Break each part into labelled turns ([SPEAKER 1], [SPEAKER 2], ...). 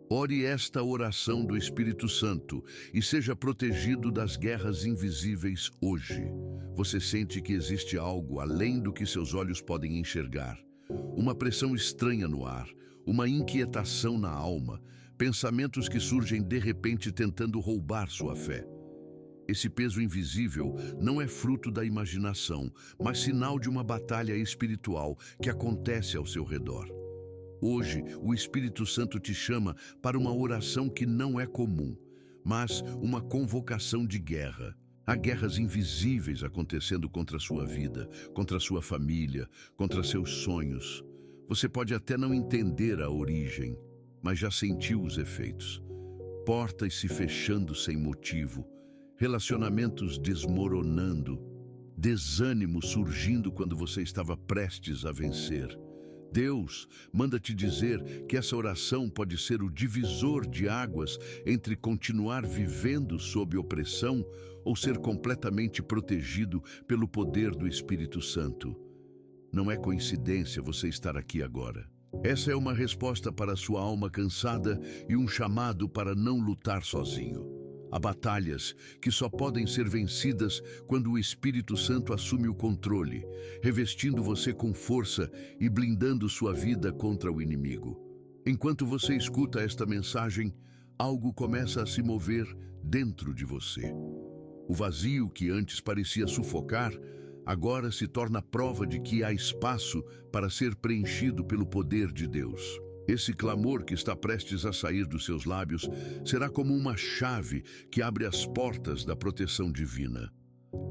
[SPEAKER 1] Ore esta oração do Espírito Santo e seja protegido das guerras invisíveis hoje. Você sente que existe algo além do que seus olhos podem enxergar. Uma pressão estranha no ar, uma inquietação na alma, pensamentos que surgem de repente tentando roubar sua fé. Esse peso invisível não é fruto da imaginação, mas sinal de uma batalha espiritual que acontece ao seu redor. Hoje, o Espírito Santo te chama para uma oração que não é comum, mas uma convocação de guerra. Há guerras invisíveis acontecendo contra a sua vida, contra a sua família, contra seus sonhos. Você pode até não entender a origem, mas já sentiu os efeitos. Portas se fechando sem motivo, relacionamentos desmoronando, desânimo surgindo quando você estava prestes a vencer. Deus manda te dizer que essa oração pode ser o divisor de águas entre continuar vivendo sob opressão ou ser completamente protegido pelo poder do Espírito Santo. Não é coincidência você estar aqui agora. Essa é uma resposta para a sua alma cansada e um chamado para não lutar sozinho. Há batalhas que só podem ser vencidas quando o Espírito Santo assume o controle, revestindo você com força e blindando sua vida contra o inimigo. Enquanto você escuta esta mensagem, algo começa a se mover dentro de você. O vazio que antes parecia sufocar, agora se torna prova de que há espaço para ser preenchido pelo poder de Deus. Esse clamor que está prestes a sair dos seus lábios será como uma chave que abre as portas da proteção divina.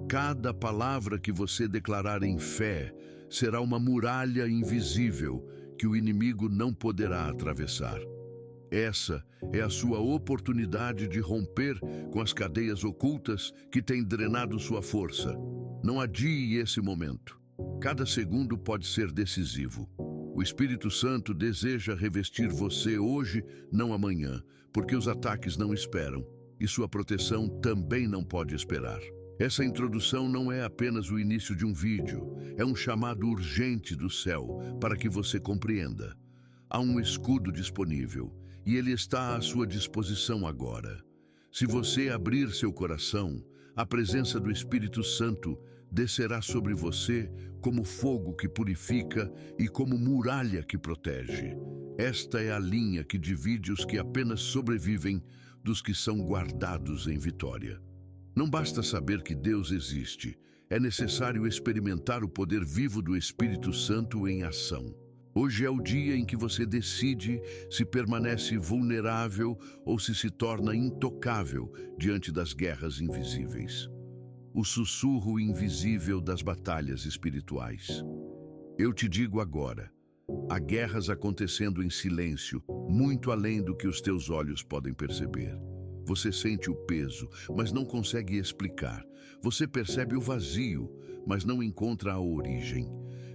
[SPEAKER 1] Cada palavra que você declarar em fé será uma muralha invisível que o inimigo não poderá atravessar. Essa é a sua oportunidade de romper com as cadeias ocultas que têm drenado sua força. Não adie esse momento. Cada segundo pode ser decisivo. O Espírito Santo deseja revestir você hoje, não amanhã, porque os ataques não esperam e sua proteção também não pode esperar. Essa introdução não é apenas o início de um vídeo, é um chamado urgente do céu para que você compreenda. Há um escudo disponível e ele está à sua disposição agora. Se você abrir seu coração, a presença do Espírito Santo descerá sobre você como fogo que purifica e como muralha que protege. Esta é a linha que divide os que apenas sobrevivem dos que são guardados em vitória. Não basta saber que Deus existe, é necessário experimentar o poder vivo do Espírito Santo em ação. Hoje é o dia em que você decide se permanece vulnerável ou se torna intocável diante das guerras invisíveis. O sussurro invisível das batalhas espirituais. Eu te digo agora, há guerras acontecendo em silêncio, muito além do que os teus olhos podem perceber. Você sente o peso, mas não consegue explicar. Você percebe o vazio, mas não encontra a origem.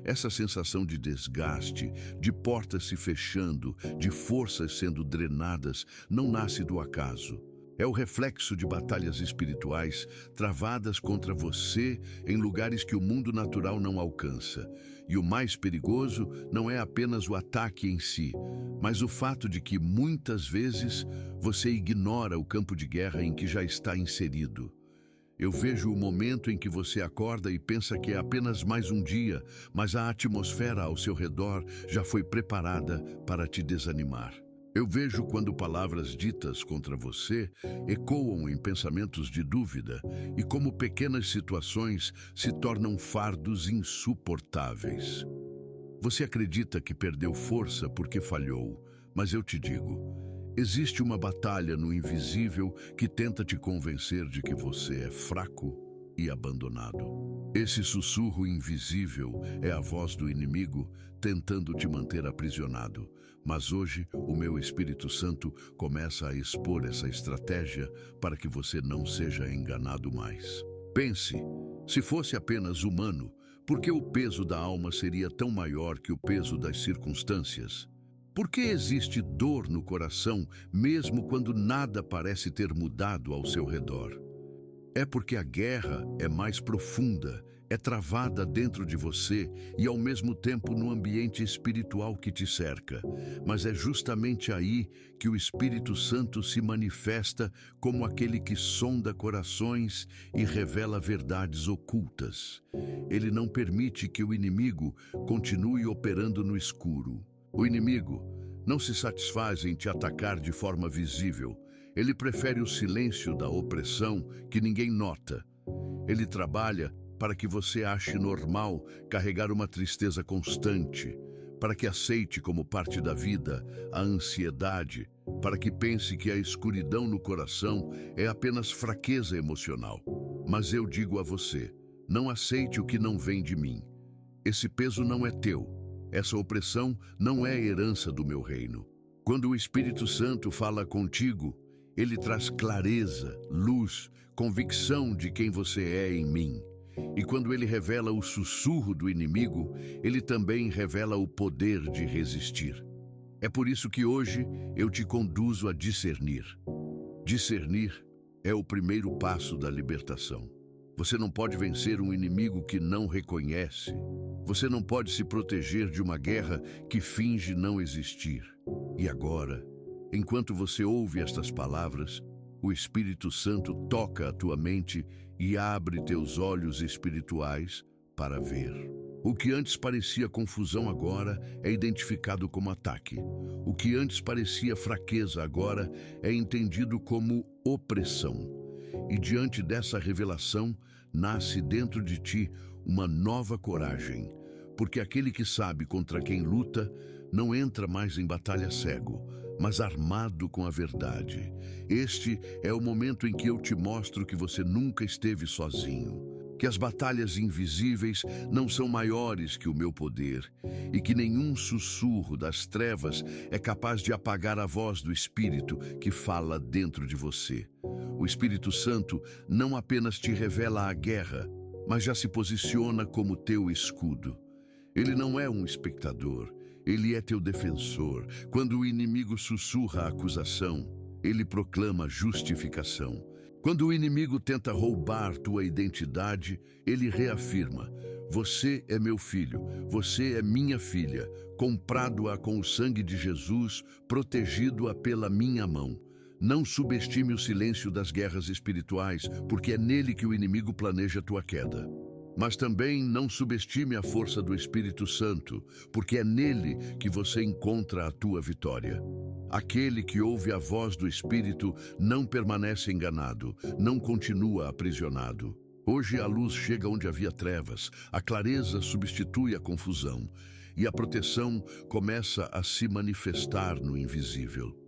[SPEAKER 1] Essa sensação de desgaste, de portas se fechando, de forças sendo drenadas, não nasce do acaso. É o reflexo de batalhas espirituais travadas contra você em lugares que o mundo natural não alcança. E o mais perigoso não é apenas o ataque em si, mas o fato de que, muitas vezes, você ignora o campo de guerra em que já está inserido. Eu vejo o momento em que você acorda e pensa que é apenas mais um dia, mas a atmosfera ao seu redor já foi preparada para te desanimar. Eu vejo quando palavras ditas contra você ecoam em pensamentos de dúvida e como pequenas situações se tornam fardos insuportáveis. Você acredita que perdeu força porque falhou, mas eu te digo, existe uma batalha no invisível que tenta te convencer de que você é fraco e abandonado. Esse sussurro invisível é a voz do inimigo tentando te manter aprisionado. Mas hoje, o meu Espírito Santo começa a expor essa estratégia para que você não seja enganado mais. Pense, se fosse apenas humano, por que o peso da alma seria tão maior que o peso das circunstâncias? Por que existe dor no coração, mesmo quando nada parece ter mudado ao seu redor? É porque a guerra é mais profunda, É travada dentro de você e ao mesmo tempo no ambiente espiritual que te cerca. Mas é justamente aí que o Espírito Santo se manifesta como aquele que sonda corações e revela verdades ocultas. Ele não permite que o inimigo continue operando no escuro. O inimigo não se satisfaz em te atacar de forma visível. Ele prefere o silêncio da opressão que ninguém nota. Ele trabalha para que você ache normal carregar uma tristeza constante, para que aceite como parte da vida a ansiedade, para que pense que a escuridão no coração é apenas fraqueza emocional. Mas eu digo a você, não aceite o que não vem de mim. Esse peso não é teu. Essa opressão não é herança do meu reino. Quando o Espírito Santo fala contigo, ele traz clareza, luz, convicção de quem você é em mim. E quando ele revela o sussurro do inimigo, ele também revela o poder de resistir. É por isso que hoje eu te conduzo a discernir. Discernir é o primeiro passo da libertação. Você não pode vencer um inimigo que não reconhece. Você não pode se proteger de uma guerra que finge não existir. E agora, enquanto você ouve estas palavras, o Espírito Santo toca a tua mente e abre teus olhos espirituais para ver. O que antes parecia confusão agora é identificado como ataque. O que antes parecia fraqueza agora é entendido como opressão. E diante dessa revelação, nasce dentro de ti uma nova coragem, porque aquele que sabe contra quem luta não entra mais em batalha cego, mas armado com a verdade. Este é o momento em que eu te mostro que você nunca esteve sozinho, que as batalhas invisíveis não são maiores que o meu poder e que nenhum sussurro das trevas é capaz de apagar a voz do Espírito que fala dentro de você. O Espírito Santo não apenas te revela a guerra, mas já se posiciona como teu escudo. Ele não é um espectador, ele é teu defensor. Quando o inimigo sussurra a acusação, ele proclama justificação. Quando o inimigo tenta roubar tua identidade, ele reafirma: você é meu filho, você é minha filha, comprado-a com o sangue de Jesus, protegido-a pela minha mão. Não subestime o silêncio das guerras espirituais, porque é nele que o inimigo planeja tua queda. Mas também não subestime a força do Espírito Santo, porque é nele que você encontra a tua vitória. Aquele que ouve a voz do Espírito não permanece enganado, não continua aprisionado. Hoje a luz chega onde havia trevas, a clareza substitui a confusão, e a proteção começa a se manifestar no invisível.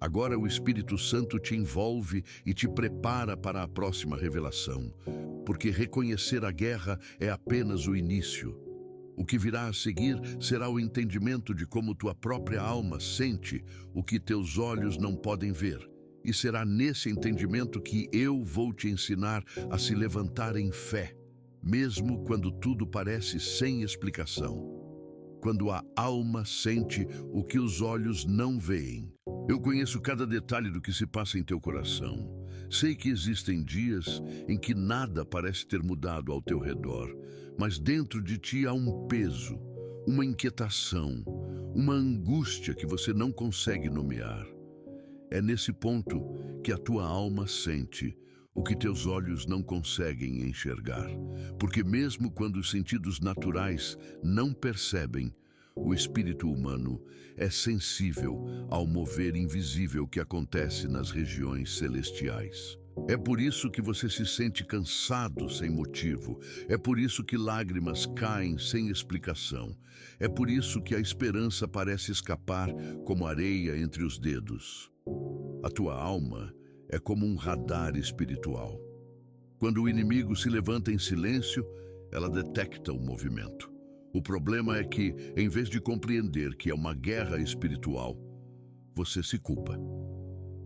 [SPEAKER 1] Agora o Espírito Santo te envolve e te prepara para a próxima revelação, porque reconhecer a guerra é apenas o início. O que virá a seguir será o entendimento de como tua própria alma sente o que teus olhos não podem ver. E será nesse entendimento que eu vou te ensinar a se levantar em fé, mesmo quando tudo parece sem explicação. Quando a alma sente o que os olhos não veem. Eu conheço cada detalhe do que se passa em teu coração. Sei que existem dias em que nada parece ter mudado ao teu redor, mas dentro de ti há um peso, uma inquietação, uma angústia que você não consegue nomear. É nesse ponto que a tua alma sente o que teus olhos não conseguem enxergar, porque mesmo quando os sentidos naturais não percebem, o espírito humano é sensível ao mover invisível que acontece nas regiões celestiais. É por isso que você se sente cansado sem motivo. É por isso que lágrimas caem sem explicação. É por isso que a esperança parece escapar como areia entre os dedos. A tua alma é como um radar espiritual. Quando o inimigo se levanta em silêncio, ela detecta o movimento. O problema é que, em vez de compreender que é uma guerra espiritual, você se culpa.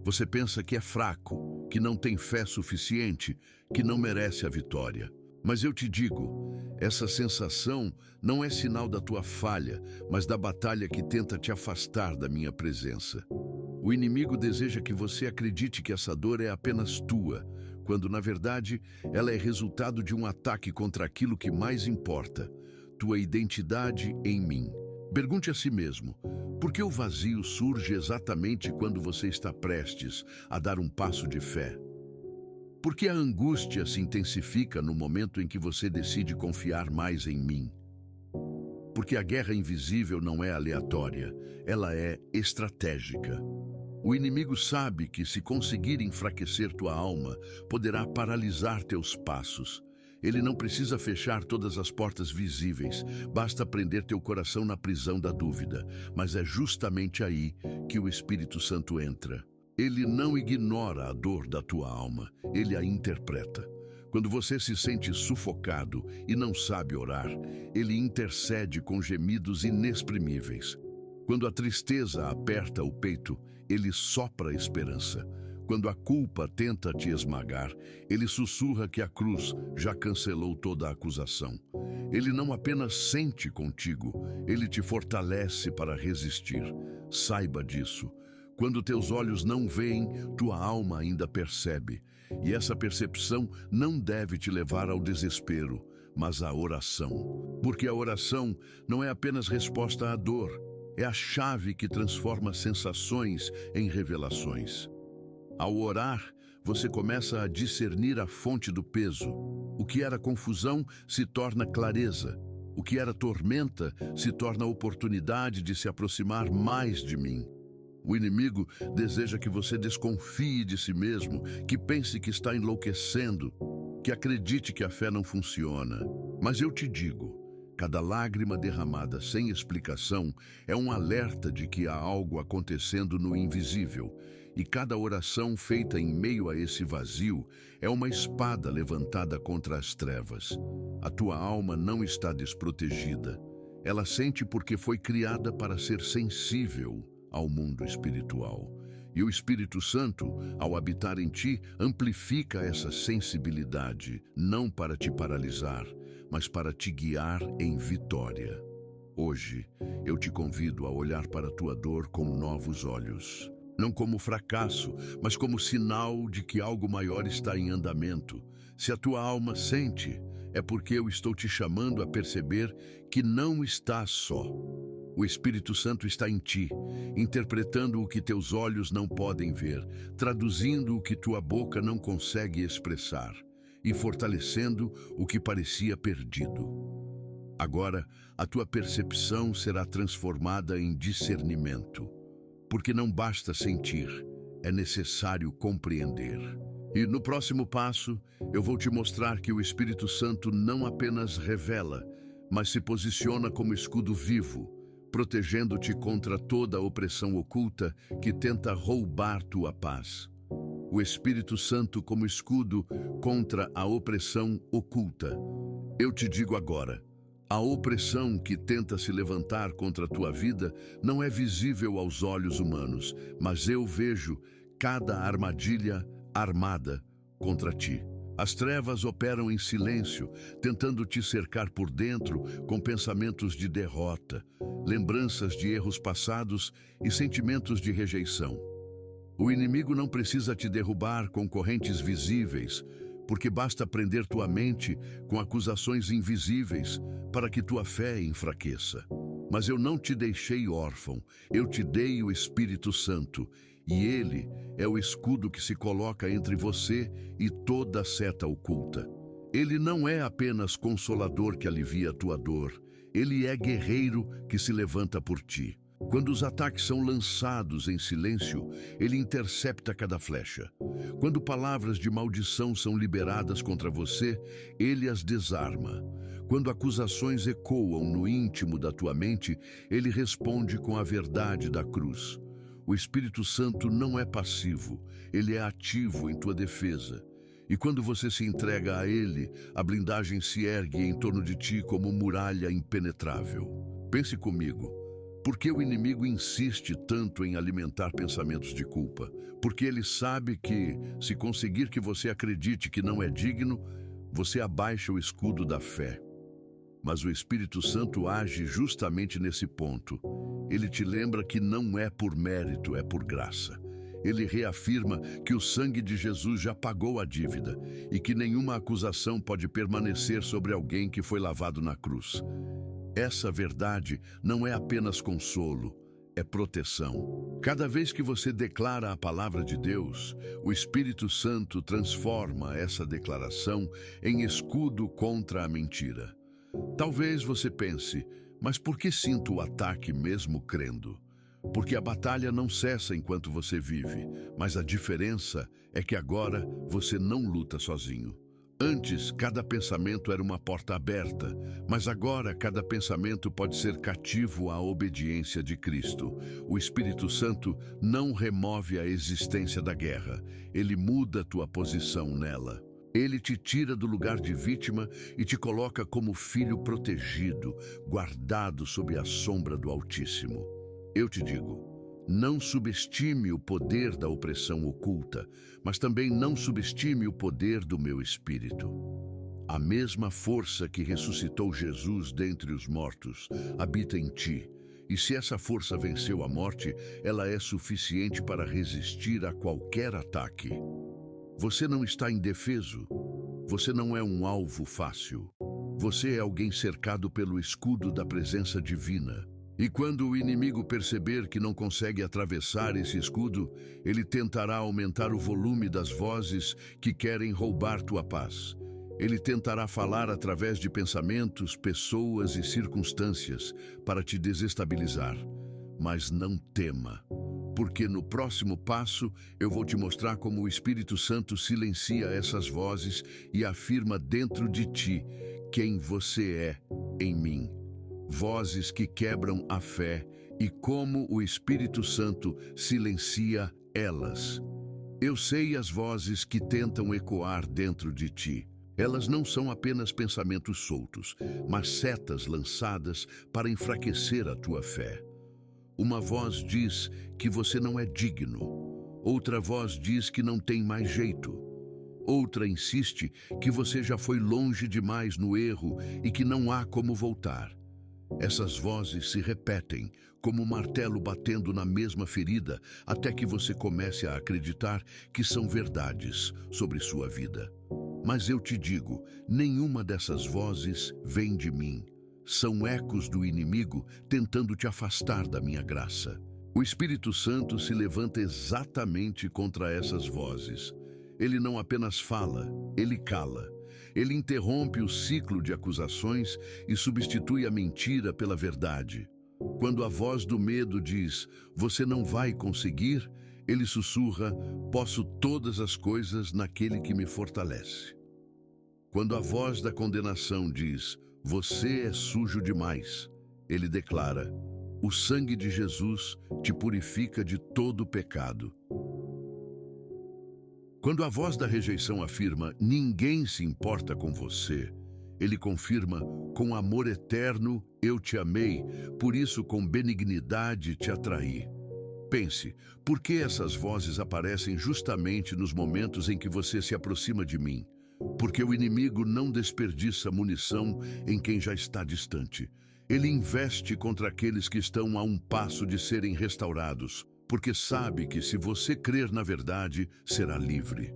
[SPEAKER 1] Você pensa que é fraco, que não tem fé suficiente, que não merece a vitória. Mas eu te digo, essa sensação não é sinal da tua falha, mas da batalha que tenta te afastar da minha presença. O inimigo deseja que você acredite que essa dor é apenas tua, quando na verdade ela é resultado de um ataque contra aquilo que mais importa, tua identidade em mim. Pergunte a si mesmo, por que o vazio surge exatamente quando você está prestes a dar um passo de fé? Por que a angústia se intensifica no momento em que você decide confiar mais em mim? Porque a guerra invisível não é aleatória, ela é estratégica. O inimigo sabe que, se conseguir enfraquecer tua alma, poderá paralisar teus passos. Ele não precisa fechar todas as portas visíveis, basta prender teu coração na prisão da dúvida. Mas é justamente aí que o Espírito Santo entra. Ele não ignora a dor da tua alma, ele a interpreta. Quando você se sente sufocado e não sabe orar, ele intercede com gemidos inexprimíveis. Quando a tristeza aperta o peito, ele sopra a esperança. Quando a culpa tenta te esmagar, ele sussurra que a cruz já cancelou toda a acusação. Ele não apenas sente contigo, ele te fortalece para resistir. Saiba disso. Quando teus olhos não veem, tua alma ainda percebe. E essa percepção não deve te levar ao desespero, mas à oração. Porque a oração não é apenas resposta à dor, é a chave que transforma sensações em revelações. Ao orar, você começa a discernir a fonte do peso. O que era confusão se torna clareza. O que era tormenta se torna oportunidade de se aproximar mais de mim. O inimigo deseja que você desconfie de si mesmo, que pense que está enlouquecendo, que acredite que a fé não funciona. Mas eu te digo, cada lágrima derramada sem explicação é um alerta de que há algo acontecendo no invisível. E cada oração feita em meio a esse vazio é uma espada levantada contra as trevas. A tua alma não está desprotegida. Ela sente porque foi criada para ser sensível ao mundo espiritual. E o Espírito Santo, ao habitar em ti, amplifica essa sensibilidade, não para te paralisar, mas para te guiar em vitória. Hoje, eu te convido a olhar para a tua dor com novos olhos. Não como fracasso, mas como sinal de que algo maior está em andamento. Se a tua alma sente, é porque eu estou te chamando a perceber que não estás só. O Espírito Santo está em ti, interpretando o que teus olhos não podem ver, traduzindo o que tua boca não consegue expressar e fortalecendo o que parecia perdido. Agora, a tua percepção será transformada em discernimento, porque não basta sentir, é necessário compreender. E no próximo passo, eu vou te mostrar que o Espírito Santo não apenas revela, mas se posiciona como escudo vivo, protegendo-te contra toda a opressão oculta que tenta roubar tua paz. O Espírito Santo como escudo contra a opressão oculta. Eu te digo agora, a opressão que tenta se levantar contra a tua vida não é visível aos olhos humanos, mas eu vejo cada armadilha armada contra ti. As trevas operam em silêncio, tentando te cercar por dentro com pensamentos de derrota, lembranças de erros passados e sentimentos de rejeição. O inimigo não precisa te derrubar com correntes visíveis, porque basta prender tua mente com acusações invisíveis para que tua fé enfraqueça. Mas eu não te deixei órfão, eu te dei o Espírito Santo, e ele é o escudo que se coloca entre você e toda seta oculta. Ele não é apenas consolador que alivia a tua dor, ele é guerreiro que se levanta por ti. Quando os ataques são lançados em silêncio, ele intercepta cada flecha. Quando palavras de maldição são liberadas contra você, ele as desarma. Quando acusações ecoam no íntimo da tua mente, ele responde com a verdade da cruz. O Espírito Santo não é passivo, ele é ativo em tua defesa. E quando você se entrega a ele, a blindagem se ergue em torno de ti como muralha impenetrável. Pense comigo. Por que o inimigo insiste tanto em alimentar pensamentos de culpa? Porque ele sabe que, se conseguir que você acredite que não é digno, você abaixa o escudo da fé. Mas o Espírito Santo age justamente nesse ponto. Ele te lembra que não é por mérito, é por graça. Ele reafirma que o sangue de Jesus já pagou a dívida e que nenhuma acusação pode permanecer sobre alguém que foi lavado na cruz. Essa verdade não é apenas consolo, é proteção. Cada vez que você declara a palavra de Deus, o Espírito Santo transforma essa declaração em escudo contra a mentira. Talvez você pense, mas por que sinto o ataque mesmo crendo? Porque a batalha não cessa enquanto você vive, mas a diferença é que agora você não luta sozinho. Antes, cada pensamento era uma porta aberta, mas agora cada pensamento pode ser cativo à obediência de Cristo. O Espírito Santo não remove a existência da guerra, ele muda tua posição nela. Ele te tira do lugar de vítima e te coloca como filho protegido, guardado sob a sombra do Altíssimo. Eu te digo, não subestime o poder da opressão oculta, mas também não subestime o poder do meu Espírito. A mesma força que ressuscitou Jesus dentre os mortos habita em ti, e se essa força venceu a morte, ela é suficiente para resistir a qualquer ataque. Você não está indefeso, você não é um alvo fácil. Você é alguém cercado pelo escudo da presença divina. E quando o inimigo perceber que não consegue atravessar esse escudo, ele tentará aumentar o volume das vozes que querem roubar tua paz. Ele tentará falar através de pensamentos, pessoas e circunstâncias para te desestabilizar. Mas não tema, porque no próximo passo eu vou te mostrar como o Espírito Santo silencia essas vozes e afirma dentro de ti quem você é em mim. Vozes que quebram a fé e como o Espírito Santo silencia elas. Eu sei as vozes que tentam ecoar dentro de ti. Elas não são apenas pensamentos soltos, mas setas lançadas para enfraquecer a tua fé. Uma voz diz que você não é digno. Outra voz diz que não tem mais jeito. Outra insiste que você já foi longe demais no erro e que não há como voltar. Essas vozes se repetem, como um martelo batendo na mesma ferida, até que você comece a acreditar que são verdades sobre sua vida. Mas eu te digo, nenhuma dessas vozes vem de mim. São ecos do inimigo tentando te afastar da minha graça. O Espírito Santo se levanta exatamente contra essas vozes. Ele não apenas fala, ele cala. Ele interrompe o ciclo de acusações e substitui a mentira pela verdade. Quando a voz do medo diz, você não vai conseguir, ele sussurra, posso todas as coisas naquele que me fortalece. Quando a voz da condenação diz, você é sujo demais, ele declara, o sangue de Jesus te purifica de todo pecado. Quando a voz da rejeição afirma, ninguém se importa com você, ele confirma, com amor eterno eu te amei, por isso com benignidade te atraí. Pense, por que essas vozes aparecem justamente nos momentos em que você se aproxima de mim? Porque o inimigo não desperdiça munição em quem já está distante. Ele investe contra aqueles que estão a um passo de serem restaurados, porque sabe que se você crer na verdade, será livre.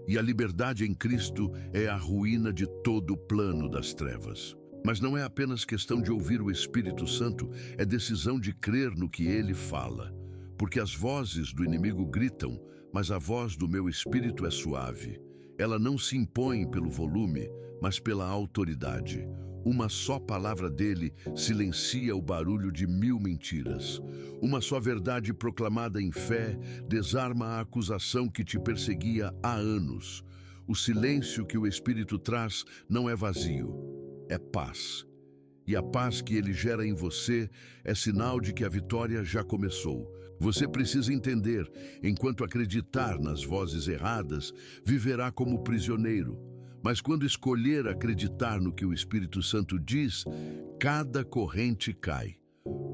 [SPEAKER 1] E a liberdade em Cristo é a ruína de todo o plano das trevas. Mas não é apenas questão de ouvir o Espírito Santo, é decisão de crer no que ele fala. Porque as vozes do inimigo gritam, mas a voz do meu Espírito é suave. Ela não se impõe pelo volume, mas pela autoridade. Uma só palavra dele silencia o barulho de 1000 mentiras. Uma só verdade proclamada em fé desarma a acusação que te perseguia há anos. O silêncio que o Espírito traz não é vazio, é paz. E a paz que ele gera em você é sinal de que a vitória já começou. Você precisa entender, enquanto acreditar nas vozes erradas, viverá como prisioneiro. Mas quando escolher acreditar no que o Espírito Santo diz, cada corrente cai.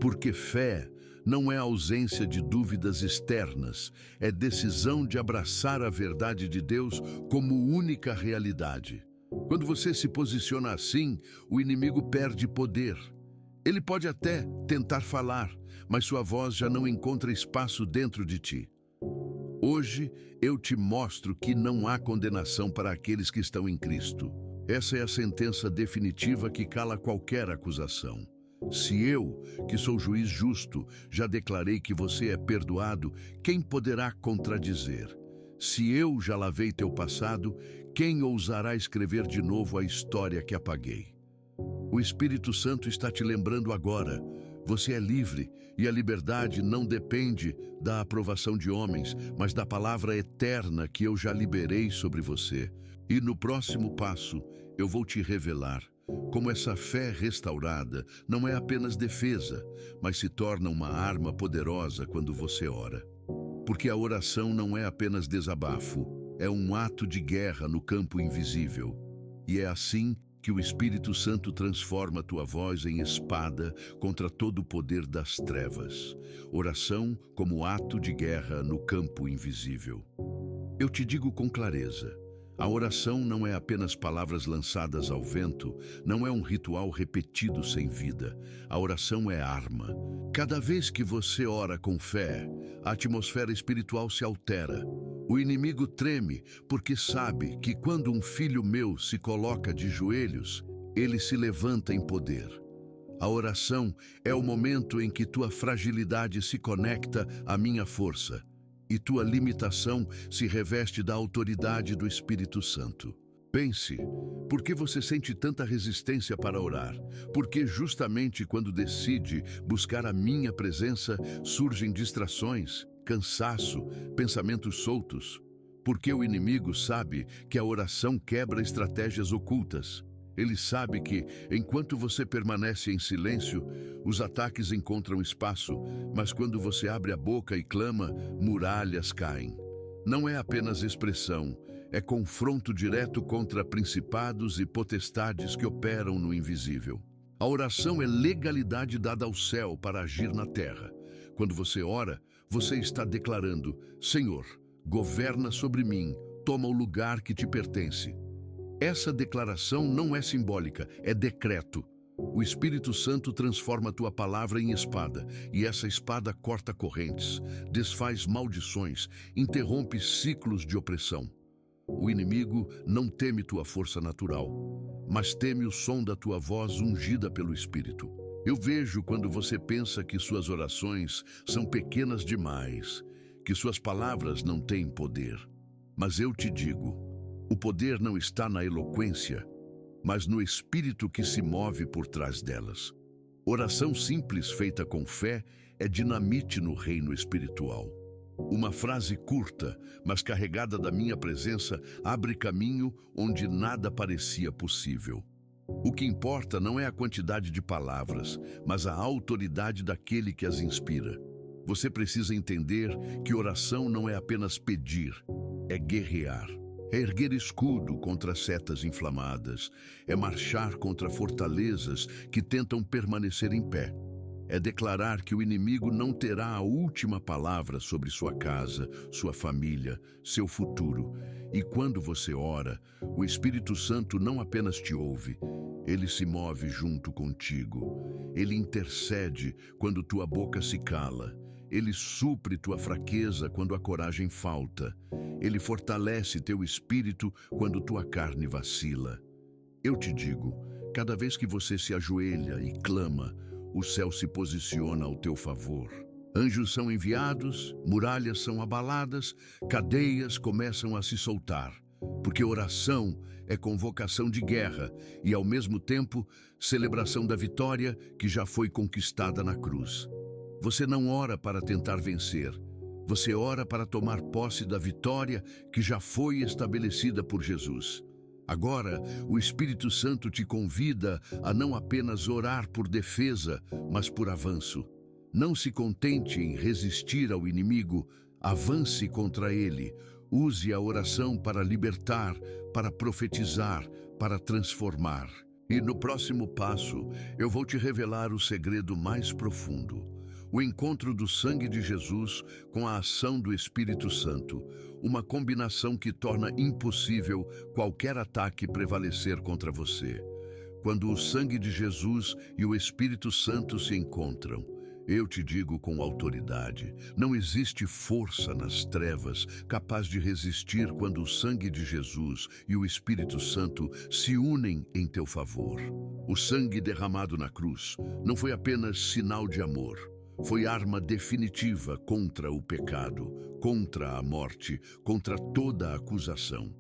[SPEAKER 1] Porque fé não é ausência de dúvidas externas, é decisão de abraçar a verdade de Deus como única realidade. Quando você se posiciona assim, o inimigo perde poder. Ele pode até tentar falar, mas sua voz já não encontra espaço dentro de ti. Hoje eu te mostro que não há condenação para aqueles que estão em Cristo. Essa é a sentença definitiva que cala qualquer acusação. Se eu, que sou juiz justo, já declarei que você é perdoado, quem poderá contradizer? Se eu já lavei teu passado, quem ousará escrever de novo a história que apaguei? O Espírito Santo está te lembrando agora. Você é livre e a liberdade não depende da aprovação de homens, mas da palavra eterna que eu já liberei sobre você. E no próximo passo, eu vou te revelar como essa fé restaurada não é apenas defesa, mas se torna uma arma poderosa quando você ora. Porque a oração não é apenas desabafo, é um ato de guerra no campo invisível. E é assim que o Espírito Santo transforma tua voz em espada contra todo o poder das trevas. Oração como ato de guerra no campo invisível. Eu te digo com clareza, a oração não é apenas palavras lançadas ao vento, não é um ritual repetido sem vida. A oração é arma. Cada vez que você ora com fé, a atmosfera espiritual se altera. O inimigo treme porque sabe que quando um filho meu se coloca de joelhos, ele se levanta em poder. A oração é o momento em que tua fragilidade se conecta à minha força e tua limitação se reveste da autoridade do Espírito Santo. Pense, por que você sente tanta resistência para orar? Porque justamente quando decide buscar a minha presença, surgem distrações, cansaço, pensamentos soltos. Porque o inimigo sabe que a oração quebra estratégias ocultas. Ele sabe que, enquanto você permanece em silêncio, os ataques encontram espaço, mas quando você abre a boca e clama, muralhas caem. Não é apenas expressão, é confronto direto contra principados e potestades que operam no invisível. A oração é legalidade dada ao céu para agir na terra. Quando você ora, você está declarando: Senhor, governa sobre mim, toma o lugar que te pertence. Essa declaração não é simbólica, é decreto. O Espírito Santo transforma tua palavra em espada, e essa espada corta correntes, desfaz maldições, interrompe ciclos de opressão. O inimigo não teme tua força natural, mas teme o som da tua voz ungida pelo Espírito. Eu vejo quando você pensa que suas orações são pequenas demais, que suas palavras não têm poder. Mas eu te digo, o poder não está na eloquência, mas no espírito que se move por trás delas. Oração simples feita com fé é dinamite no reino espiritual. Uma frase curta, mas carregada da minha presença, abre caminho onde nada parecia possível. O que importa não é a quantidade de palavras, mas a autoridade daquele que as inspira. Você precisa entender que oração não é apenas pedir, é guerrear. É erguer escudo contra setas inflamadas, é marchar contra fortalezas que tentam permanecer em pé. É declarar que o inimigo não terá a última palavra sobre sua casa, sua família, seu futuro. E quando você ora, o Espírito Santo não apenas te ouve, ele se move junto contigo. Ele intercede quando tua boca se cala. Ele supre tua fraqueza quando a coragem falta. Ele fortalece teu espírito quando tua carne vacila. Eu te digo, cada vez que você se ajoelha e clama, o céu se posiciona ao teu favor. Anjos são enviados, muralhas são abaladas, cadeias começam a se soltar. Porque oração é convocação de guerra e, ao mesmo tempo, celebração da vitória que já foi conquistada na cruz. Você não ora para tentar vencer. Você ora para tomar posse da vitória que já foi estabelecida por Jesus. Agora, o Espírito Santo te convida a não apenas orar por defesa, mas por avanço. Não se contente em resistir ao inimigo, avance contra ele. Use a oração para libertar, para profetizar, para transformar. E no próximo passo, eu vou te revelar o segredo mais profundo. O encontro do sangue de Jesus com a ação do Espírito Santo, uma combinação que torna impossível qualquer ataque prevalecer contra você. Quando o sangue de Jesus e o Espírito Santo se encontram, Eu te digo com autoridade, não existe força nas trevas capaz de resistir quando o sangue de Jesus e o Espírito Santo se unem em teu favor. O sangue derramado na cruz não foi apenas sinal de amor, foi arma definitiva contra o pecado, contra a morte, contra toda acusação.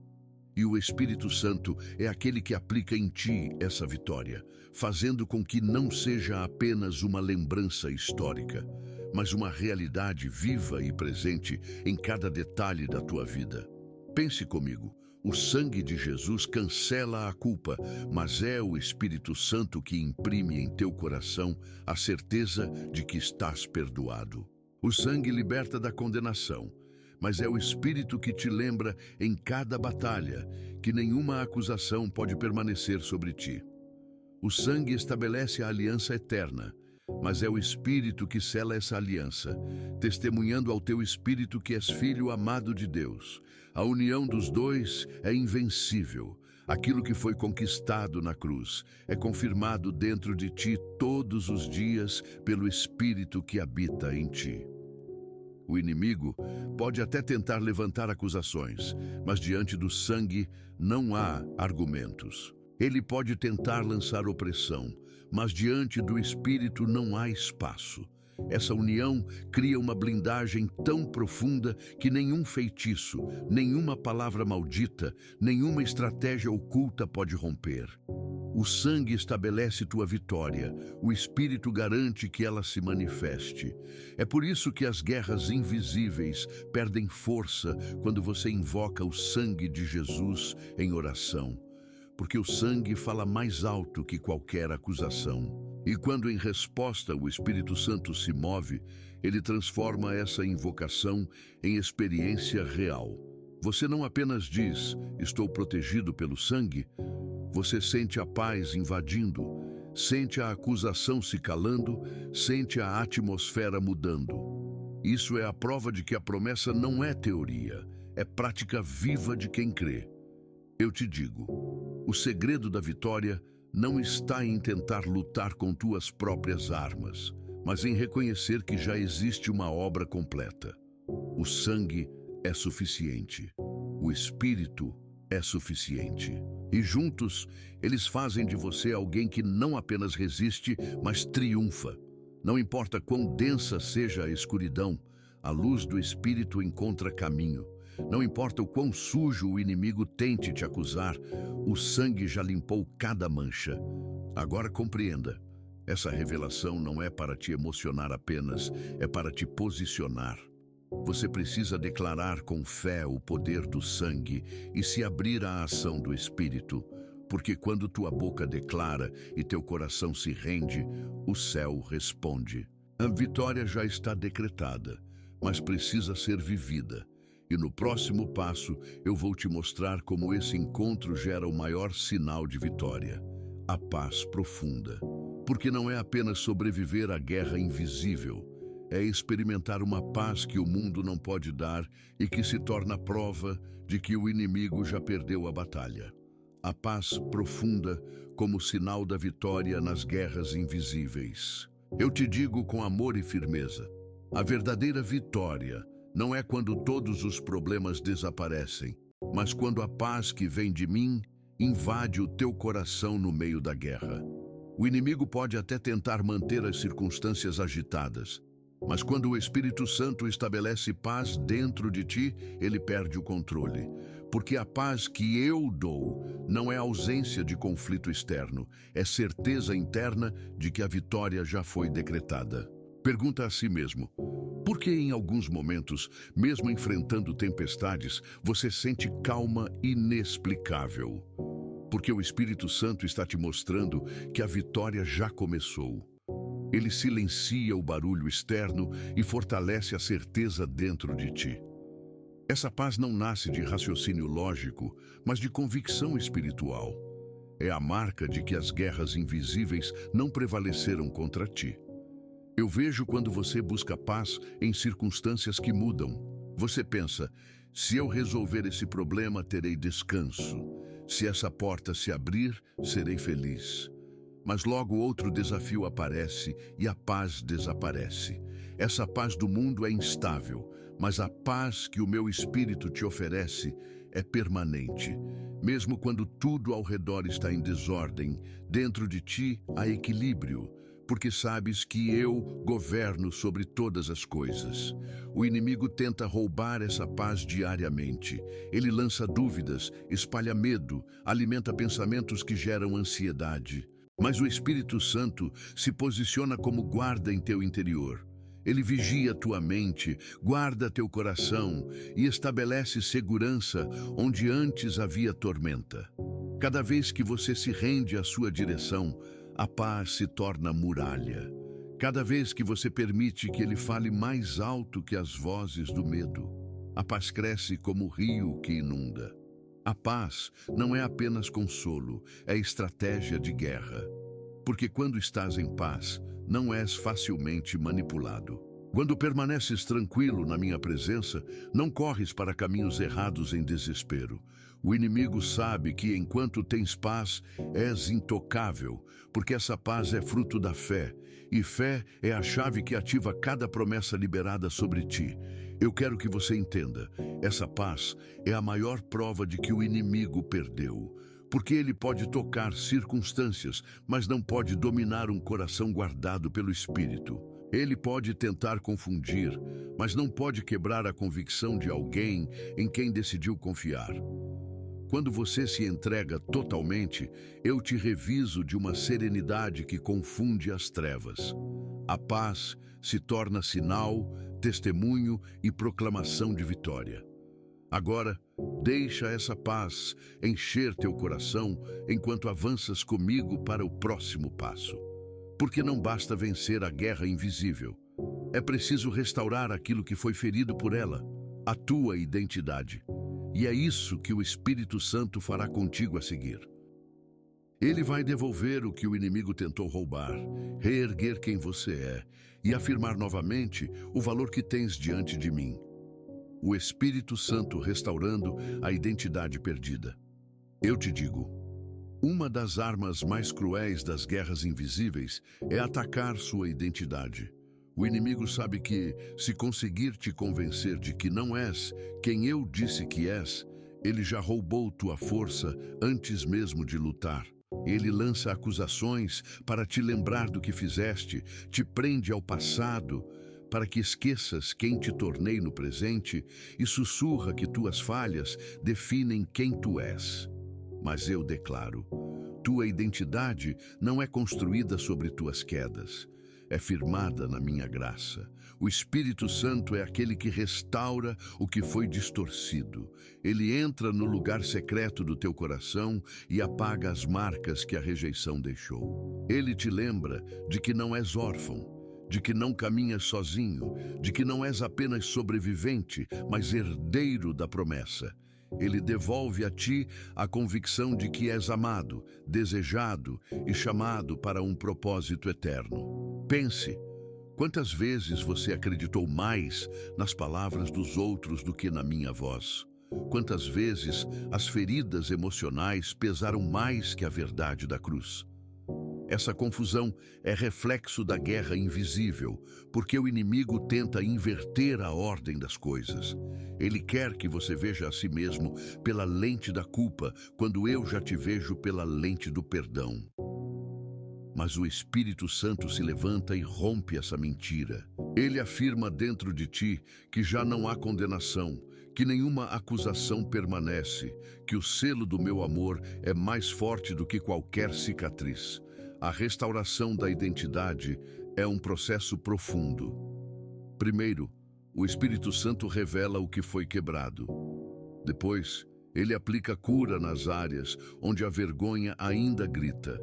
[SPEAKER 1] E o Espírito Santo é aquele que aplica em ti essa vitória, fazendo com que não seja apenas uma lembrança histórica, mas uma realidade viva e presente em cada detalhe da tua vida. Pense comigo, o sangue de Jesus cancela a culpa, mas é o Espírito Santo que imprime em teu coração a certeza de que estás perdoado. O sangue liberta da condenação, mas é o Espírito que te lembra em cada batalha que nenhuma acusação pode permanecer sobre ti. O sangue estabelece a aliança eterna, mas é o Espírito que sela essa aliança, testemunhando ao teu espírito que és filho amado de Deus. A união dos dois é invencível. Aquilo que foi conquistado na cruz é confirmado dentro de ti todos os dias pelo Espírito que habita em ti. O inimigo pode até tentar levantar acusações, mas diante do sangue não há argumentos. Ele pode tentar lançar opressão, mas diante do Espírito não há espaço. Essa união cria uma blindagem tão profunda que nenhum feitiço, nenhuma palavra maldita, nenhuma estratégia oculta pode romper. O sangue estabelece tua vitória, o Espírito garante que ela se manifeste. É por isso que as guerras invisíveis perdem força quando você invoca o sangue de Jesus em oração, porque o sangue fala mais alto que qualquer acusação. E quando em resposta o Espírito Santo se move, ele transforma essa invocação em experiência real. Você não apenas diz, estou protegido pelo sangue, você sente a paz invadindo, sente a acusação se calando, sente a atmosfera mudando. Isso é a prova de que a promessa não é teoria, é prática viva de quem crê. Eu te digo, o segredo da vitória não está em tentar lutar com tuas próprias armas, mas em reconhecer que já existe uma obra completa. O sangue é suficiente, o Espírito é suficiente. E juntos, eles fazem de você alguém que não apenas resiste, mas triunfa. Não importa quão densa seja a escuridão, a luz do Espírito encontra caminho. Não importa o quão sujo o inimigo tente te acusar, o sangue já limpou cada mancha. Agora compreenda, essa revelação não é para te emocionar apenas, é para te posicionar. Você precisa declarar com fé o poder do sangue e se abrir à ação do Espírito, porque quando tua boca declara e teu coração se rende, o céu responde. A vitória já está decretada, mas precisa ser vivida. E no próximo passo, eu vou te mostrar como esse encontro gera o maior sinal de vitória, a paz profunda. Porque não é apenas sobreviver à guerra invisível, é experimentar uma paz que o mundo não pode dar e que se torna prova de que o inimigo já perdeu a batalha. A paz profunda como sinal da vitória nas guerras invisíveis. Eu te digo com amor e firmeza, a verdadeira vitória não é quando todos os problemas desaparecem, mas quando a paz que vem de mim invade o teu coração no meio da guerra. O inimigo pode até tentar manter as circunstâncias agitadas, mas quando o Espírito Santo estabelece paz dentro de ti, ele perde o controle. Porque a paz que eu dou não é ausência de conflito externo, é certeza interna de que a vitória já foi decretada. Pergunta a si mesmo, por que em alguns momentos, mesmo enfrentando tempestades, você sente calma inexplicável? Porque o Espírito Santo está te mostrando que a vitória já começou. Ele silencia o barulho externo e fortalece a certeza dentro de ti. Essa paz não nasce de raciocínio lógico, mas de convicção espiritual. É a marca de que as guerras invisíveis não prevaleceram contra ti. Eu vejo quando você busca paz em circunstâncias que mudam. Você pensa, se eu resolver esse problema, terei descanso. Se essa porta se abrir, serei feliz. Mas logo outro desafio aparece e a paz desaparece. Essa paz do mundo é instável, mas a paz que o meu espírito te oferece é permanente. Mesmo quando tudo ao redor está em desordem, dentro de ti há equilíbrio, porque sabes que eu governo sobre todas as coisas. O inimigo tenta roubar essa paz diariamente. Ele lança dúvidas, espalha medo, alimenta pensamentos que geram ansiedade. Mas o Espírito Santo se posiciona como guarda em teu interior. Ele vigia tua mente, guarda teu coração e estabelece segurança onde antes havia tormenta. Cada vez que você se rende à sua direção, a paz se torna muralha. Cada vez que você permite que ele fale mais alto que as vozes do medo, a paz cresce como o rio que inunda. A paz não é apenas consolo, é estratégia de guerra. Porque quando estás em paz, não és facilmente manipulado. Quando permaneces tranquilo na minha presença, não corres para caminhos errados em desespero. O inimigo sabe que enquanto tens paz, és intocável, porque essa paz é fruto da fé, e fé é a chave que ativa cada promessa liberada sobre ti. Eu quero que você entenda, essa paz é a maior prova de que o inimigo perdeu. Porque ele pode tocar circunstâncias, mas não pode dominar um coração guardado pelo Espírito. Ele pode tentar confundir, mas não pode quebrar a convicção de alguém em quem decidiu confiar. Quando você se entrega totalmente, eu te reviso de uma serenidade que confunde as trevas. A paz se torna sinal, testemunho e proclamação de vitória. Agora, deixa essa paz encher teu coração enquanto avanças comigo para o próximo passo. Porque não basta vencer a guerra invisível. É preciso restaurar aquilo que foi ferido por ela, a tua identidade. E é isso que o Espírito Santo fará contigo a seguir. Ele vai devolver o que o inimigo tentou roubar, reerguer quem você é e afirmar novamente o valor que tens diante de mim. O Espírito Santo restaurando a identidade perdida. Eu te digo, uma das armas mais cruéis das guerras invisíveis é atacar sua identidade. O inimigo sabe que, se conseguir te convencer de que não és quem eu disse que és, ele já roubou tua força antes mesmo de lutar. Ele lança acusações para te lembrar do que fizeste, te prende ao passado, para que esqueças quem te tornei no presente e sussurra que tuas falhas definem quem tu és. Mas eu declaro, tua identidade não é construída sobre tuas quedas, é firmada na minha graça. O Espírito Santo é aquele que restaura o que foi distorcido. Ele entra no lugar secreto do teu coração e apaga as marcas que a rejeição deixou. Ele te lembra de que não és órfão, de que não caminhas sozinho, de que não és apenas sobrevivente, mas herdeiro da promessa. Ele devolve a ti a convicção de que és amado, desejado e chamado para um propósito eterno. Pense, quantas vezes você acreditou mais nas palavras dos outros do que na minha voz? Quantas vezes as feridas emocionais pesaram mais que a verdade da cruz? Essa confusão é reflexo da guerra invisível, porque o inimigo tenta inverter a ordem das coisas. Ele quer que você veja a si mesmo pela lente da culpa, quando eu já te vejo pela lente do perdão. Mas o Espírito Santo se levanta e rompe essa mentira. Ele afirma dentro de ti que já não há condenação, que nenhuma acusação permanece, que o selo do meu amor é mais forte do que qualquer cicatriz. A restauração da identidade é um processo profundo. Primeiro, o Espírito Santo revela o que foi quebrado. Depois, ele aplica cura nas áreas onde a vergonha ainda grita.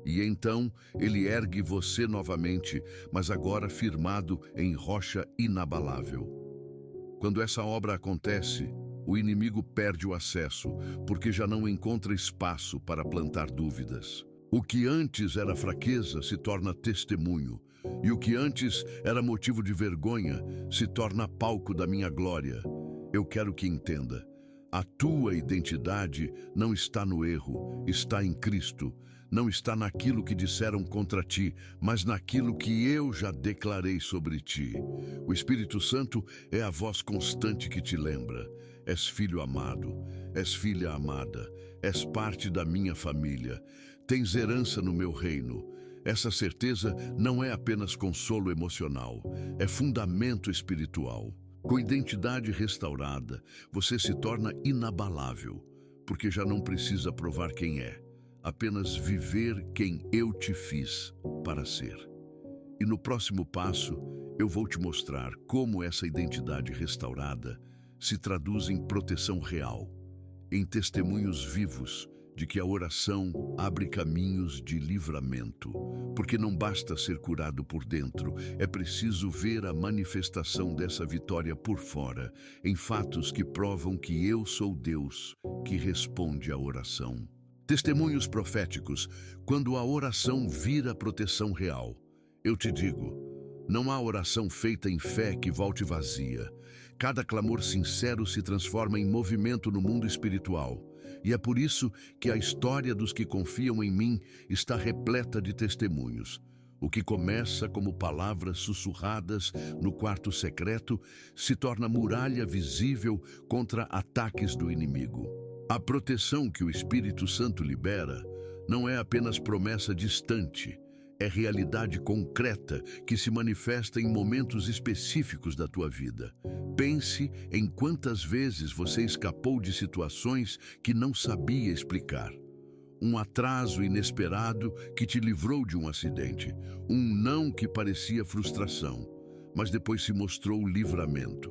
[SPEAKER 1] E então, ele ergue você novamente, mas agora firmado em rocha inabalável. Quando essa obra acontece, o inimigo perde o acesso, porque já não encontra espaço para plantar dúvidas. O que antes era fraqueza se torna testemunho, e o que antes era motivo de vergonha se torna palco da minha glória. Eu quero que entenda, a tua identidade não está no erro, está em Cristo. não está naquilo que disseram contra ti, mas naquilo que eu já declarei sobre ti. O Espírito Santo é a voz constante que te lembra. És filho amado, és filha amada, és parte da minha família, tens herança no meu reino. Essa certeza não é apenas consolo emocional, é fundamento espiritual. Com identidade restaurada, você se torna inabalável, porque já não precisa provar quem é, apenas viver quem eu te fiz para ser. E no próximo passo, eu vou te mostrar como essa identidade restaurada se traduz em proteção real, em testemunhos vivos de que a oração abre caminhos de livramento, porque não basta ser curado por dentro, é preciso ver a manifestação dessa vitória por fora, em fatos que provam que eu sou Deus, que responde à oração. Testemunhos proféticos, quando a oração vira proteção real. Eu te digo, não há oração feita em fé que volte vazia. Cada clamor sincero se transforma em movimento no mundo espiritual. E é por isso que a história dos que confiam em mim está repleta de testemunhos. O que começa como palavras sussurradas no quarto secreto se torna muralha visível contra ataques do inimigo. A proteção que o Espírito Santo libera não é apenas promessa distante, é realidade concreta que se manifesta em momentos específicos da tua vida. Pense em quantas vezes você escapou de situações que não sabia explicar. Um atraso inesperado que te livrou de um acidente. Um não que parecia frustração, mas depois se mostrou livramento.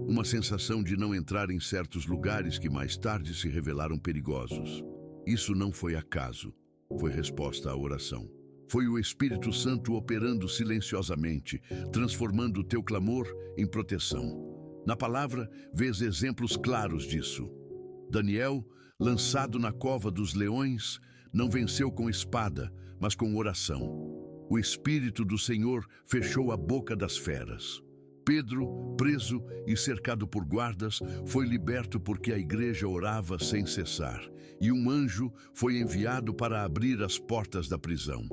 [SPEAKER 1] Uma sensação de não entrar em certos lugares que mais tarde se revelaram perigosos. Isso não foi acaso, foi resposta à oração. Foi o Espírito Santo operando silenciosamente, transformando o teu clamor em proteção. Na palavra, vês exemplos claros disso. Daniel, lançado na cova dos leões, não venceu com espada, mas com oração. O Espírito do Senhor fechou a boca das feras. Pedro, preso e cercado por guardas, foi liberto porque a igreja orava sem cessar, e um anjo foi enviado para abrir as portas da prisão.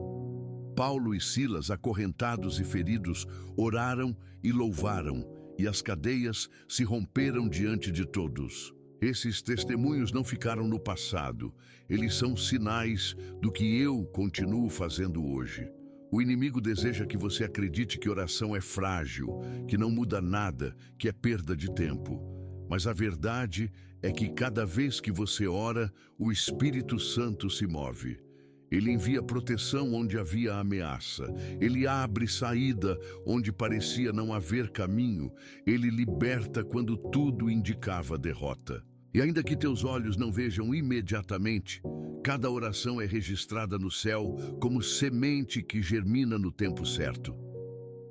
[SPEAKER 1] Paulo e Silas, acorrentados e feridos, oraram e louvaram, e as cadeias se romperam diante de todos. Esses testemunhos não ficaram no passado, eles são sinais do que eu continuo fazendo hoje. O inimigo deseja que você acredite que oração é frágil, que não muda nada, que é perda de tempo. Mas a verdade é que cada vez que você ora, o Espírito Santo se move. Ele envia proteção onde havia ameaça. Ele abre saída onde parecia não haver caminho. Ele liberta quando tudo indicava derrota. E ainda que teus olhos não vejam imediatamente, cada oração é registrada no céu como semente que germina no tempo certo.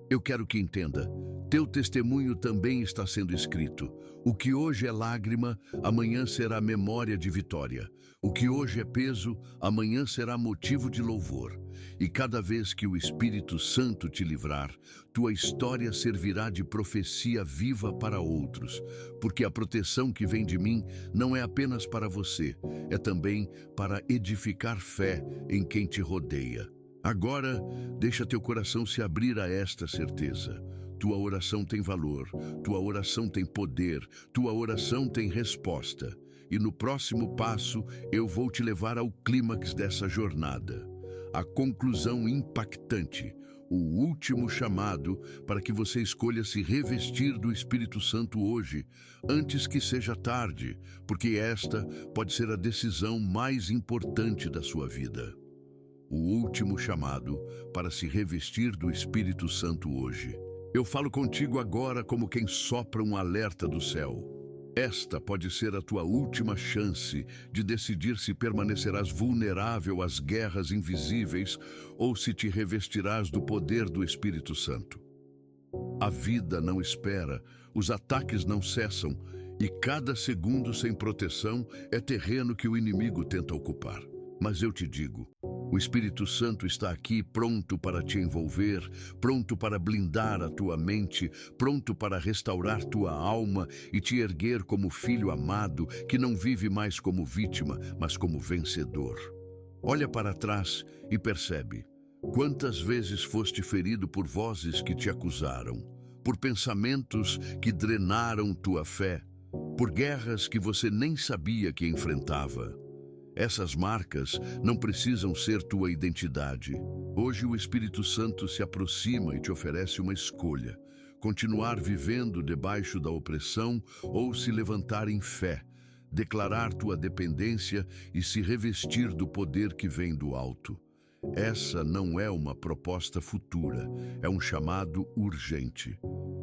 [SPEAKER 1] Eu quero que entenda, teu testemunho também está sendo escrito. O que hoje é lágrima, amanhã será memória de vitória. O que hoje é peso, amanhã será motivo de louvor. E cada vez que o Espírito Santo te livrar, tua história servirá de profecia viva para outros, porque a proteção que vem de mim não é apenas para você, é também para edificar fé em quem te rodeia. Agora, deixa teu coração se abrir a esta certeza. Tua oração tem valor, tua oração tem poder, tua oração tem resposta. E no próximo passo, eu vou te levar ao clímax dessa jornada. A conclusão impactante, o último chamado para que você escolha se revestir do Espírito Santo hoje, antes que seja tarde, porque esta pode ser a decisão mais importante da sua vida. O último chamado para se revestir do Espírito Santo hoje. Eu falo contigo agora como quem sopra um alerta do céu. Esta pode ser a tua última chance de decidir se permanecerás vulnerável às guerras invisíveis ou se te revestirás do poder do Espírito Santo. A vida não espera, os ataques não cessam e cada segundo sem proteção é terreno que o inimigo tenta ocupar. Mas eu te digo, o Espírito Santo está aqui pronto para te envolver, pronto para blindar a tua mente, pronto para restaurar tua alma e te erguer como filho amado que não vive mais como vítima, mas como vencedor. Olha para trás e percebe. Quantas vezes foste ferido por vozes que te acusaram, por pensamentos que drenaram tua fé, por guerras que você nem sabia que enfrentava. Essas marcas não precisam ser tua identidade. Hoje o Espírito Santo se aproxima e te oferece uma escolha: continuar vivendo debaixo da opressão ou se levantar em fé, declarar tua dependência e se revestir do poder que vem do alto. Essa não é uma proposta futura, é um chamado urgente.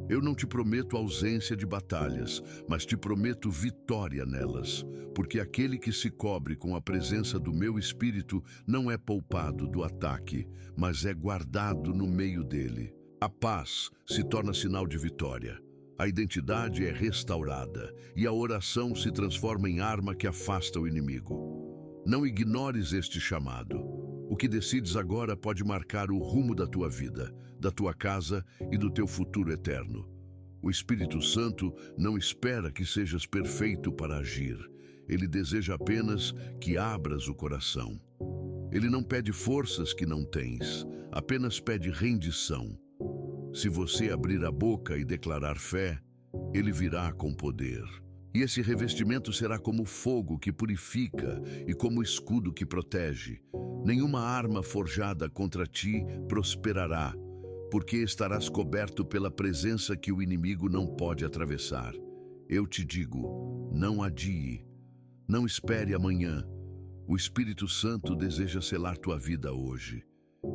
[SPEAKER 1] Eu não te prometo ausência de batalhas, mas te prometo vitória nelas, porque aquele que se cobre com a presença do meu Espírito não é poupado do ataque, mas é guardado no meio dele. A paz se torna sinal de vitória. A identidade é restaurada e a oração se transforma em arma que afasta o inimigo. Não ignores este chamado. O que decides agora pode marcar o rumo da tua vida, da tua casa e do teu futuro eterno. O Espírito Santo não espera que sejas perfeito para agir. Ele deseja apenas que abras o coração. Ele não pede forças que não tens, apenas pede rendição. Se você abrir a boca e declarar fé, ele virá com poder. E esse revestimento será como fogo que purifica e como escudo que protege. Nenhuma arma forjada contra ti prosperará, porque estarás coberto pela presença que o inimigo não pode atravessar. Eu te digo, não adie, não espere amanhã. O Espírito Santo deseja selar tua vida hoje.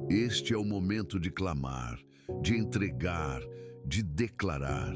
[SPEAKER 1] Este é o momento de clamar, de entregar, de declarar.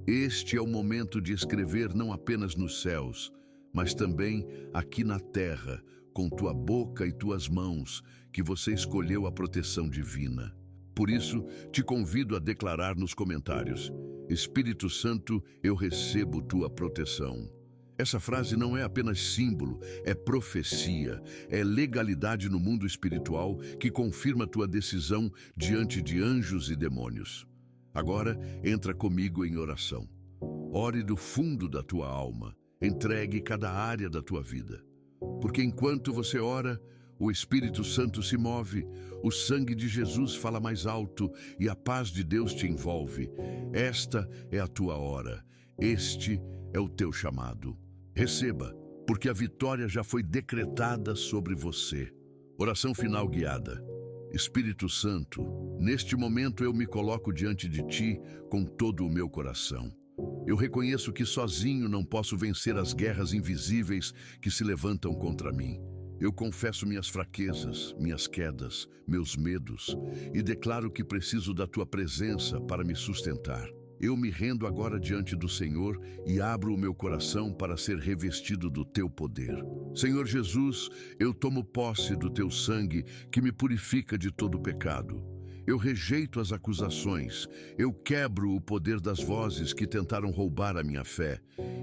[SPEAKER 1] Este é o momento de escrever não apenas nos céus, mas também aqui na terra, com tua boca e tuas mãos, que você escolheu a proteção divina. Por isso, te convido a declarar nos comentários: Espírito Santo, eu recebo tua proteção. Essa frase não é apenas símbolo, é profecia, é legalidade no mundo espiritual que confirma tua decisão diante de anjos e demônios. Agora, entra comigo em oração. Ore do fundo da tua alma, entregue cada área da tua vida. Porque enquanto você ora, o Espírito Santo se move, o sangue de Jesus fala mais alto e a paz de Deus te envolve. Esta é a tua hora, este é o teu chamado. Receba, porque a vitória já foi decretada sobre você. Oração final guiada. Espírito Santo, neste momento eu me coloco diante de ti com todo o meu coração. Eu reconheço que sozinho não posso vencer as guerras invisíveis que se levantam contra mim. Eu confesso minhas fraquezas, minhas quedas, meus medos e declaro que preciso da tua presença para me sustentar. Eu me rendo agora diante do Senhor e abro o meu coração para ser revestido do teu poder. Senhor Jesus, eu tomo posse do teu sangue que me purifica de todo pecado. Eu rejeito as acusações, eu quebro o poder das vozes que tentaram roubar a minha fé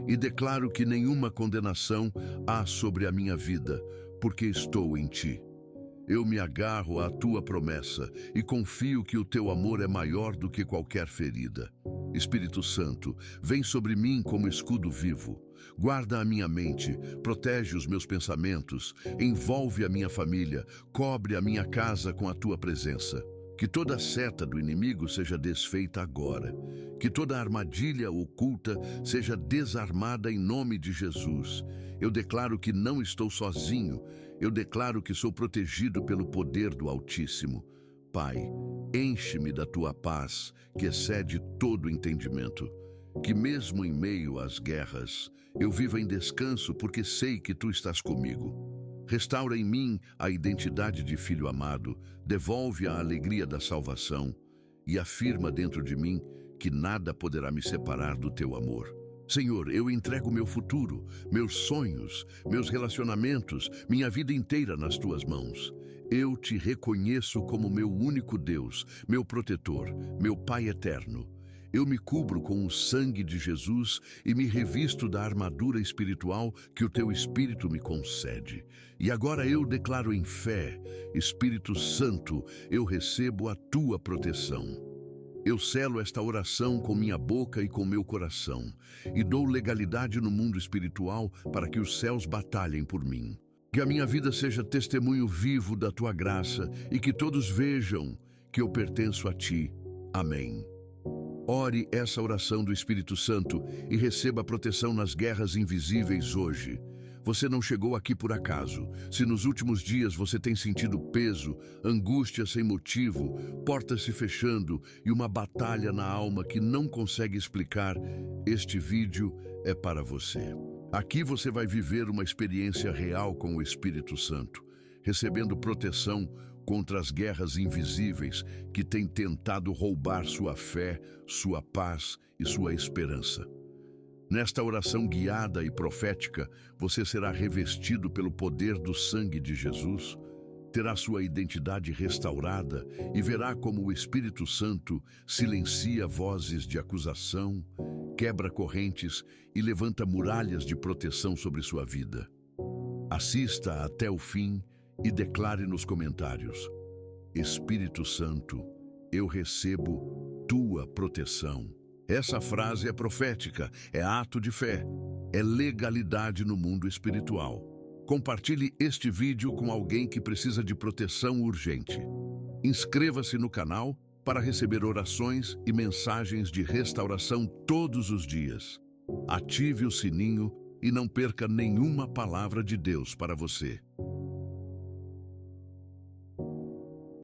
[SPEAKER 1] e declaro que nenhuma condenação há sobre a minha vida, porque estou em ti. Eu me agarro à tua promessa e confio que o teu amor é maior do que qualquer ferida. Espírito Santo, vem sobre mim como escudo vivo. Guarda a minha mente, protege os meus pensamentos, envolve a minha família, cobre a minha casa com a tua presença. Que toda seta do inimigo seja desfeita agora. Que toda armadilha oculta seja desarmada em nome de Jesus. Eu declaro que não estou sozinho. Eu declaro que sou protegido pelo poder do Altíssimo. Pai, enche-me da tua paz, que excede todo entendimento. Que mesmo em meio às guerras, eu viva em descanso porque sei que tu estás comigo. Restaura em mim a identidade de filho amado, devolve a alegria da salvação e afirma dentro de mim que nada poderá me separar do teu amor. Senhor, eu entrego meu futuro, meus sonhos, meus relacionamentos, minha vida inteira nas tuas mãos. Eu te reconheço como meu único Deus, meu protetor, meu Pai eterno. Eu me cubro com o sangue de Jesus e me revisto da armadura espiritual que o teu Espírito me concede. E agora eu declaro em fé, Espírito Santo, eu recebo a tua proteção. Eu selo esta oração com minha boca e com meu coração, e dou legalidade no mundo espiritual para que os céus batalhem por mim. Que a minha vida seja testemunho vivo da tua graça e que todos vejam que eu pertenço a ti. Amém. Ore essa oração do Espírito Santo e receba proteção nas guerras invisíveis hoje. Você não chegou aqui por acaso. Se nos últimos dias você tem sentido peso, angústia sem motivo, portas se fechando e uma batalha na alma que não consegue explicar, este vídeo é para você. Aqui você vai viver uma experiência real com o Espírito Santo, recebendo proteção contra as guerras invisíveis que têm tentado roubar sua fé, sua paz e sua esperança. Nesta oração guiada e profética, você será revestido pelo poder do sangue de Jesus, terá sua identidade restaurada e verá como o Espírito Santo silencia vozes de acusação, quebra correntes e levanta muralhas de proteção sobre sua vida. Assista até o fim e declare nos comentários: Espírito Santo, eu recebo tua proteção. Essa frase é profética, é ato de fé, é legalidade no mundo espiritual. Compartilhe este vídeo com alguém que precisa de proteção urgente. Inscreva-se no canal para receber orações e mensagens de restauração todos os dias. Ative o sininho e não perca nenhuma palavra de Deus para você.